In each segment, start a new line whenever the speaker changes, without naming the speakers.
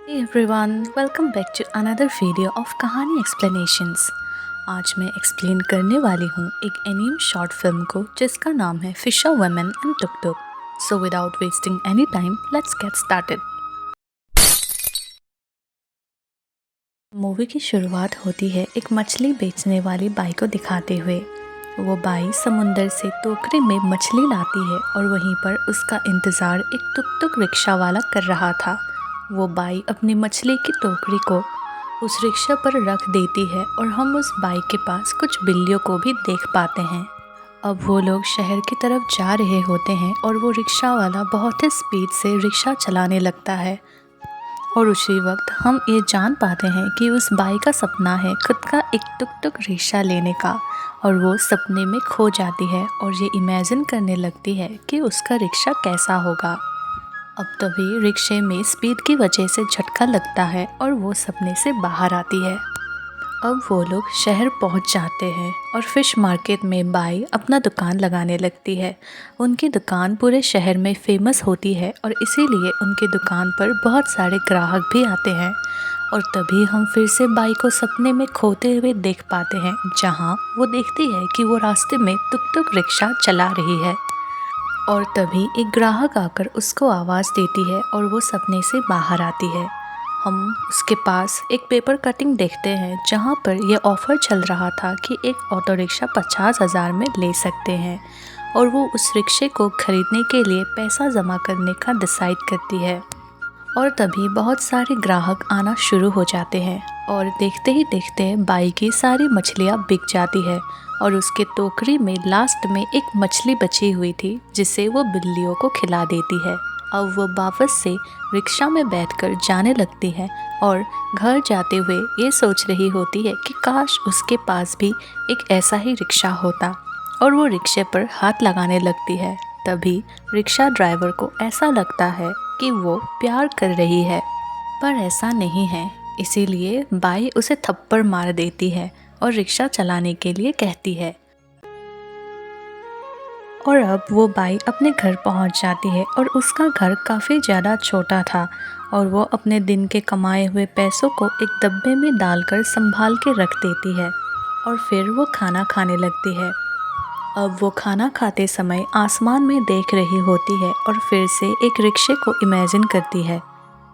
Hey everyone, welcome back to another video of कहानी explanations. आज मैं एक्सप्लेन करने वाली हूँ एक एनीम शॉर्ट फिल्म को जिसका नाम है fisher women and tuk tuk. So without wasting any time let's get started. Movie की शुरुआत होती है एक मछली बेचने वाली बाई को दिखाते हुए। वो बाई समुंदर से टोकरी में मछली लाती है और वहीं पर उसका इंतज़ार एक टुक टुक रिक्शा वाला कर रहा था। वो बाई अपनी मछली की टोकरी को उस रिक्शा पर रख देती है और हम उस बाई के पास कुछ बिल्लियों को भी देख पाते हैं। अब वो लोग शहर की तरफ जा रहे होते हैं और वो रिक्शा वाला बहुत ही स्पीड से रिक्शा चलाने लगता है और उसी वक्त हम ये जान पाते हैं कि उस बाई का सपना है खुद का एक टुक टुक रिक्शा लेने का और वो सपने में खो जाती है और ये इमेजिन करने लगती है कि उसका रिक्शा कैसा होगा। अब तभी रिक्शे में स्पीड की वजह से झटका लगता है और वो सपने से बाहर आती है। अब वो लोग शहर पहुंच जाते हैं और फिश मार्केट में बाई अपना दुकान लगाने लगती है। उनकी दुकान पूरे शहर में फेमस होती है और इसीलिए उनकी दुकान पर बहुत सारे ग्राहक भी आते हैं। और तभी हम फिर से बाई को सपने में खोते हुए देख पाते हैं, जहां वो देखती है कि वो रास्ते में टुक टुक रिक्शा चला रही है। और तभी एक ग्राहक आकर उसको आवाज़ देती है और वो सपने से बाहर आती है। हम उसके पास एक पेपर कटिंग देखते हैं जहाँ पर यह ऑफ़र चल रहा था कि एक ऑटो रिक्शा 50,000 में ले सकते हैं और वो उस रिक्शे को ख़रीदने के लिए पैसा जमा करने का डिसाइड करती है। और तभी बहुत सारे ग्राहक आना शुरू हो जाते हैं और देखते ही देखते बाई की सारी मछलियाँ बिक जाती है और उसके टोकरी में लास्ट में एक मछली बची हुई थी जिसे वो बिल्लियों को खिला देती है। अब वो वापस से रिक्शा में बैठकर जाने लगती है और घर जाते हुए ये सोच रही होती है कि काश उसके पास भी एक ऐसा ही रिक्शा होता और वो रिक्शे पर हाथ लगाने लगती है। तभी रिक्शा ड्राइवर को ऐसा लगता है कि वो प्यार कर रही है, पर ऐसा नहीं है। इसीलिए बाई उसे थप्पड़ मार देती है और रिक्शा चलाने के लिए कहती है। और अब वो बाई अपने घर पहुंच जाती है और उसका घर काफ़ी ज़्यादा छोटा था और वो अपने दिन के कमाए हुए पैसों को एक डब्बे में डालकर संभाल के रख देती है और फिर वो खाना खाने लगती है। अब वो खाना खाते समय आसमान में देख रही होती है और फिर से एक रिक्शे को इमेजिन करती है।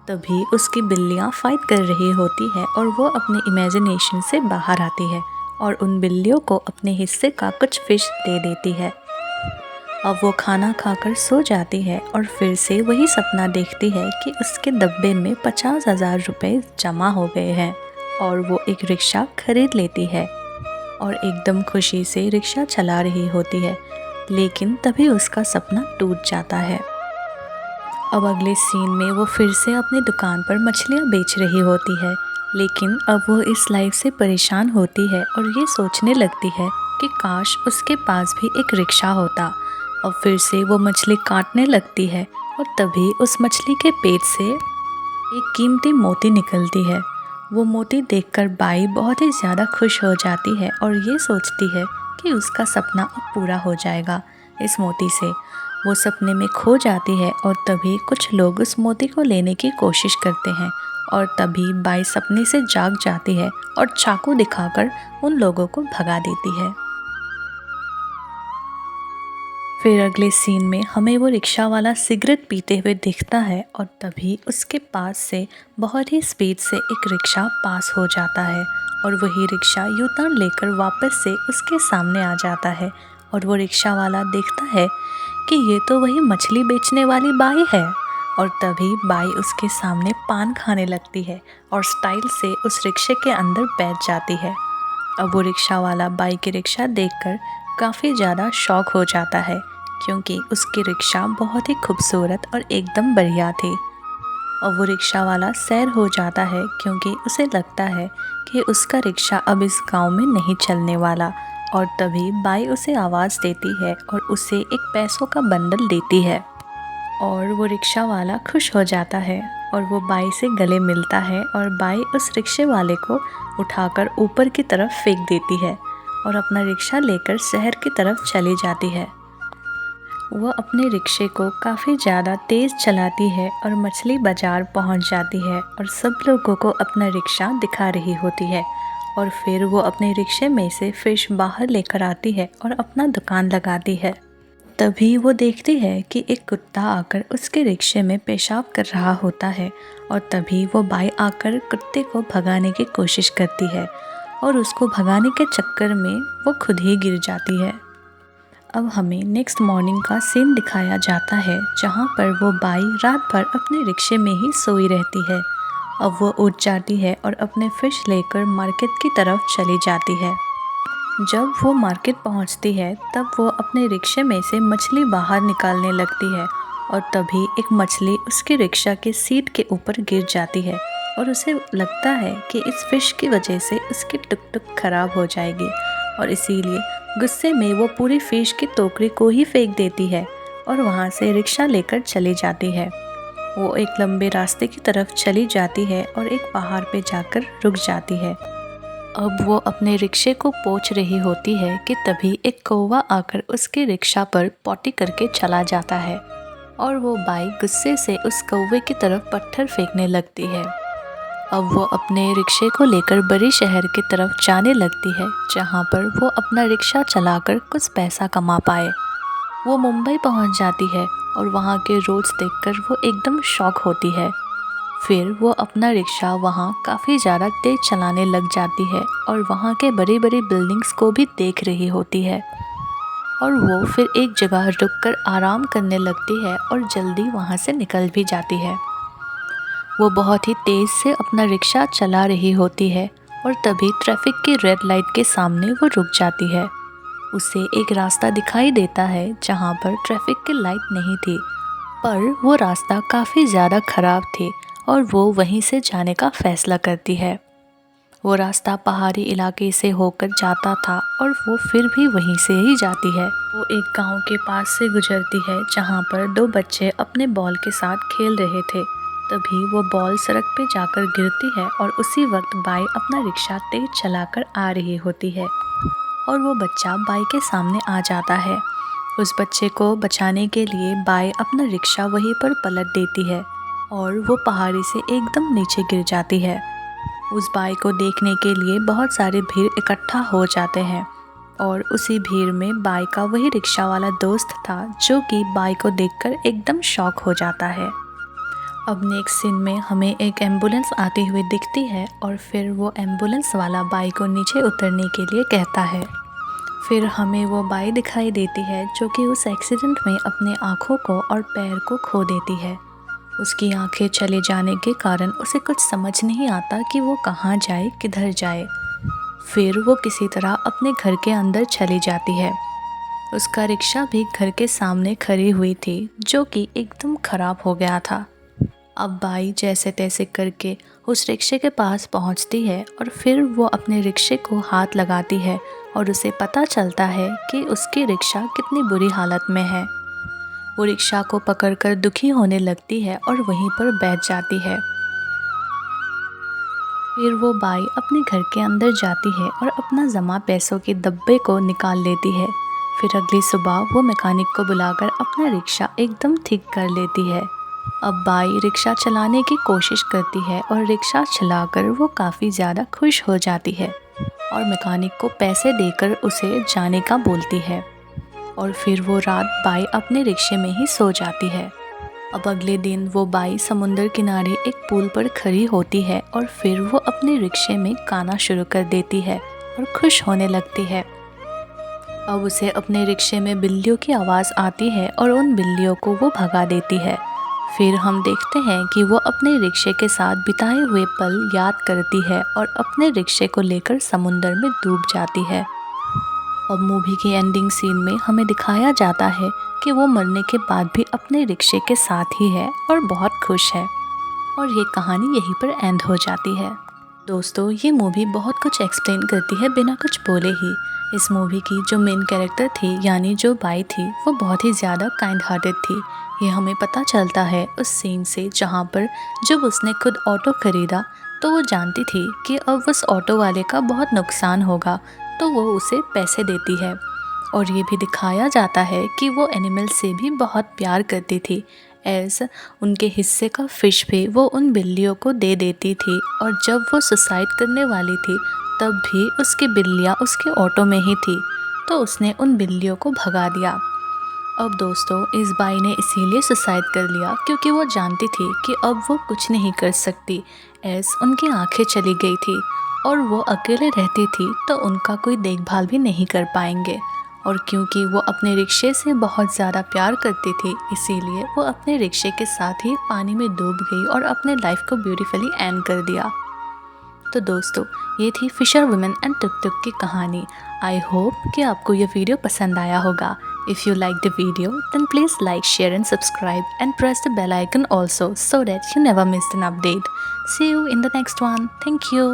तभी उसकी बिल्लियाँ फाइट कर रही होती है और वो अपने इमेजिनेशन से बाहर आती है और उन बिल्लियों को अपने हिस्से का कुछ फिश दे देती है। अब वो खाना खाकर सो जाती है और फिर से वही सपना देखती है कि उसके डब्बे में 50,000 रुपये जमा हो गए हैं और वो एक रिक्शा खरीद लेती है और एकदम खुशी से रिक्शा चला रही होती है। लेकिन तभी उसका सपना टूट जाता है। अब अगले सीन में वो फिर से अपनी दुकान पर मछलियाँ बेच रही होती है, लेकिन अब वो इस लाइफ से परेशान होती है और ये सोचने लगती है कि काश उसके पास भी एक रिक्शा होता। अब फिर से वो मछली काटने लगती है और तभी उस मछली के पेट से एक कीमती मोती निकलती है। वो मोती देखकर बाई बहुत ही ज़्यादा खुश हो जाती है और ये सोचती है कि उसका सपना अब पूरा हो जाएगा इस मोती से। वो सपने में खो जाती है और तभी कुछ लोग उस मोती को लेने की कोशिश करते हैं और तभी बाई सपने से जाग जाती है और चाकू दिखाकर उन लोगों को भगा देती है। फिर अगले सीन में हमें वो रिक्शा वाला सिगरेट पीते हुए दिखता है और तभी उसके पास से बहुत ही स्पीड से एक रिक्शा पास हो जाता है और वही रिक्शा यू टर्न लेकर वापस से उसके सामने आ जाता है और वो रिक्शा वाला देखता है कि ये तो वही मछली बेचने वाली बाई है। और तभी बाई उसके सामने पान खाने लगती है और स्टाइल से उस रिक्शे के अंदर बैठ जाती है। अब वो रिक्शा वाला बाई की रिक्शा देखकर काफ़ी ज़्यादा शॉक हो जाता है क्योंकि उसकी रिक्शा बहुत ही खूबसूरत और एकदम बढ़िया थी। अब वो रिक्शा वाला सैर हो जाता है क्योंकि उसे लगता है कि उसका रिक्शा अब इस गांव में नहीं चलने वाला। और तभी बाई उसे आवाज़ देती है और उसे एक पैसों का बंडल देती है और वो रिक्शा वाला खुश हो जाता है और वो बाई से गले मिलता है और बाई उस रिक्शे वाले को उठाकर ऊपर की तरफ फेंक देती है और अपना रिक्शा लेकर शहर की तरफ चली जाती है। वो अपने रिक्शे को काफ़ी ज़्यादा तेज़ चलाती है और मछली बाज़ार पहुंच जाती है और सब लोगों को अपना रिक्शा दिखा रही होती है। और फिर वो अपने रिक्शे में से फ़िश बाहर लेकर आती है और अपना दुकान लगाती है। तभी वो देखती है कि एक कुत्ता आकर उसके रिक्शे में पेशाब कर रहा होता है और तभी वो बाई आकर कुत्ते को भगाने की कोशिश करती है और उसको भगाने के चक्कर में वो खुद ही गिर जाती है। अब हमें नेक्स्ट मॉर्निंग का सीन दिखाया जाता है जहाँ पर वो बाई रात भर अपने रिक्शे में ही सोई रहती है। अब वो उठ जाती है और अपने फ़िश लेकर मार्केट की तरफ चली जाती है। जब वो मार्केट पहुंचती है तब वो अपने रिक्शे में से मछली बाहर निकालने लगती है और तभी एक मछली उसके रिक्शा के सीट के ऊपर गिर जाती है और उसे लगता है कि इस फ़िश की वजह से उसकी टुक-टुक खराब हो जाएगी और इसीलिए गुस्से में वो पूरी फ़िश की टोकरी को ही फेंक देती है और वहाँ से रिक्शा लेकर चली जाती है। वो एक लंबे रास्ते की तरफ चली जाती है और एक पहाड़ पे जाकर रुक जाती है। अब वो अपने रिक्शे को पोंछ रही होती है कि तभी एक कौवा आकर उसके रिक्शा पर पॉटी करके चला जाता है और वो बाई गुस्से से उस कौवे की तरफ पत्थर फेंकने लगती है। अब वो अपने रिक्शे को लेकर बड़े शहर की तरफ जाने लगती है जहाँ पर वो अपना रिक्शा चलाकर कुछ पैसा कमा पाए। वो मुंबई पहुँच जाती है और वहाँ के रोड्स देखकर वो एकदम शॉक होती है। फिर वो अपना रिक्शा वहाँ काफ़ी ज़्यादा तेज़ चलाने लग जाती है और वहाँ के बड़ी बड़ी बिल्डिंग्स को भी देख रही होती है और वो फिर एक जगह रुककर आराम करने लगती है और जल्दी वहाँ से निकल भी जाती है। वो बहुत ही तेज़ से अपना रिक्शा चला रही होती है और तभी ट्रैफिक की रेड लाइट के सामने वो रुक जाती है। उसे एक रास्ता दिखाई देता है जहाँ पर ट्रैफिक की लाइट नहीं थी, पर वो रास्ता काफ़ी ज़्यादा ख़राब थी और वो वहीं से जाने का फ़ैसला करती है। वो रास्ता पहाड़ी इलाके से होकर जाता था और वो फिर भी वहीं से ही जाती है। वो एक गांव के पास से गुजरती है जहाँ पर दो बच्चे अपने बॉल के साथ खेल रहे थे। तभी वो बॉल सड़क पे जाकर गिरती है और उसी वक्त बाई अपना रिक्शा तेज चलाकर आ रही होती है और वो बच्चा बाई के सामने आ जाता है। उस बच्चे को बचाने के लिए बाई अपना रिक्शा वहीं पर पलट देती है और वो पहाड़ी से एकदम नीचे गिर जाती है। उस बाई को देखने के लिए बहुत सारे भीड़ इकट्ठा हो जाते हैं और उसी भीड़ में बाई का वही रिक्शा वाला दोस्त था जो कि बाई को देखकर एकदम शॉक हो जाता है। अब नेक्स्ट सीन में हमें एक एम्बुलेंस आती हुई दिखती है और फिर वो एम्बुलेंस वाला बाई को नीचे उतरने के लिए कहता है। फिर हमें वो बाई दिखाई देती है जो कि उस एक्सीडेंट में अपने आँखों को और पैर को खो देती है। उसकी आंखें चले जाने के कारण उसे कुछ समझ नहीं आता कि वो कहाँ जाए, किधर जाए। फिर वो किसी तरह अपने घर के अंदर चली जाती है। उसका रिक्शा भी घर के सामने खड़ी हुई थी जो कि एकदम ख़राब हो गया था। अब बाई जैसे तैसे करके उस रिक्शे के पास पहुंचती है और फिर वो अपने रिक्शे को हाथ लगाती है और उसे पता चलता है कि उसकी रिक्शा कितनी बुरी हालत में है। वो रिक्शा को पकड़कर दुखी होने लगती है और वहीं पर बैठ जाती है। फिर वो बाई अपने घर के अंदर जाती है और अपना जमा पैसों के डब्बे को निकाल लेती है। फिर अगली सुबह वो मैकेनिक को बुलाकर अपना रिक्शा एकदम ठीक कर लेती है। अब बाई रिक्शा चलाने की कोशिश करती है और रिक्शा चलाकर वो काफ़ी ज़्यादा खुश हो जाती है और मैकेनिक को पैसे देकर उसे जाने का बोलती है और फिर वो रात बाई अपने रिक्शे में ही सो जाती है। अब अगले दिन वो बाई समुंदर किनारे एक पुल पर खड़ी होती है और फिर वो अपने रिक्शे में गाना शुरू कर देती है और खुश होने लगती है। अब उसे अपने रिक्शे में बिल्लियों की आवाज़ आती है और उन बिल्लियों को वो भगा देती है। फिर हम देखते हैं कि वो अपने रिक्शे के साथ बिताए हुए पल याद करती है और अपने रिक्शे को लेकर समुंदर में डूब जाती है। अब मूवी की एंडिंग सीन में हमें दिखाया जाता है कि वो मरने के बाद भी अपने रिक्शे के साथ ही है और बहुत खुश है और ये कहानी यहीं पर एंड हो जाती है। दोस्तों, ये मूवी बहुत कुछ एक्सप्लेन करती है बिना कुछ बोले ही। इस मूवी की जो मेन कैरेक्टर थी यानी जो बाई थी वो बहुत ही ज़्यादा काइंड हार्टेड थी। ये हमें पता चलता है उस सीन से जहाँ पर जब उसने खुद ऑटो ख़रीदा तो वो जानती थी कि अब उस ऑटो वाले का बहुत नुकसान होगा तो वो उसे पैसे देती है और ये भी दिखाया जाता है कि वो एनिमल से भी बहुत प्यार करती थी, एज उनके हिस्से का फ़िश भी वो उन बिल्लियों को दे देती थी। और जब वो सुसाइड करने वाली थी तब भी उसकी बिल्लियाँ उसके ऑटो में ही थी, तो उसने उन बिल्लियों को भगा दिया। अब दोस्तों, इस बाई ने इसीलिए सुसाइड कर लिया क्योंकि वो जानती थी कि अब वो कुछ नहीं कर सकती, एज उनकी आंखें चली गई थी और वो अकेले रहती थी तो उनका कोई देखभाल भी नहीं कर पाएंगे। और क्योंकि वो अपने रिक्शे से बहुत ज़्यादा प्यार करती थी, इसीलिए वो अपने रिक्शे के साथ ही पानी में डूब गई और अपने लाइफ को ब्यूटीफुली एंड कर दिया। तो दोस्तों, ये थी फिशर वुमेन एंड टुक टुक की कहानी। आई होप कि आपको ये वीडियो पसंद आया होगा। If you like the video, then please like, share and subscribe and press the bell icon also so that you never miss an update. See you in the next one. Thank you.